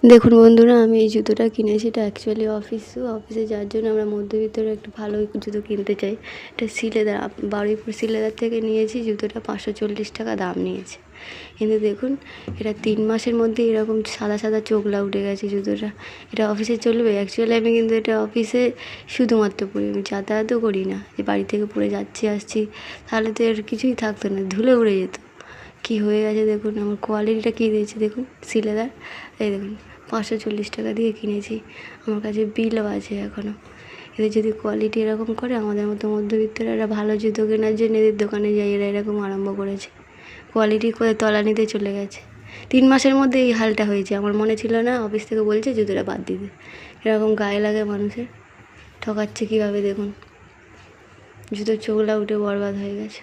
দেখুন বন্ধুরা, আমি এই জুতোটা কিনেছি। এটা অ্যাকচুয়ালি অফিসে যাওয়ার জন্য আমরা মধ্যবিত্তরা একটু ভালো জুতো কিনতে চাই। এটা সিলেদার, বারুইপুর সিলেদার থেকে নিয়েছি। জুতোটা 540 টাকা দাম নিয়েছে। কিন্তু দেখুন, এটা 3 মাসের মধ্যে এরকম সাদা সাদা চোখলা উঠে গেছে জুতোটা। এটা অফিসে চলবে? অ্যাকচুয়ালি আমি কিন্তু এটা অফিসে শুধুমাত্র পরি, আমি যাতায়াতও করি না। যে বাড়ি থেকে পরে যাচ্ছি আসছি, তাহলে তো এর কিছুই থাকতো না, ধুলে উড়ে যেত। কি হয়ে গেছে দেখুন, আমার কোয়ালিটিটা কী দিয়েছে দেখুন। সিলেদার, এই দেখুন, 540 টাকা দিয়ে কিনেছি। আমার কাছে বিলও আছে এখনও। এদের যদি কোয়ালিটি এরকম করে, আমাদের মতো মধ্যবিত্তরা এরা ভালো জুতো কেনার জন্য এদের দোকানে যায়, এরা এরকম আরম্ভ করেছে। কোয়ালিটি করে তলানিতে চলে গেছে। 3 মাসের মধ্যে এই হালটা হয়েছে। আমার মনে ছিল না, অফিস থেকে বলছে জুতোটা বাদ দিতে। এরকম গায়ে লাগে মানুষের। ঠকাচ্ছে কীভাবে দেখুন, জুতোর চোখলা উঠে বরবাদ হয়ে গেছে।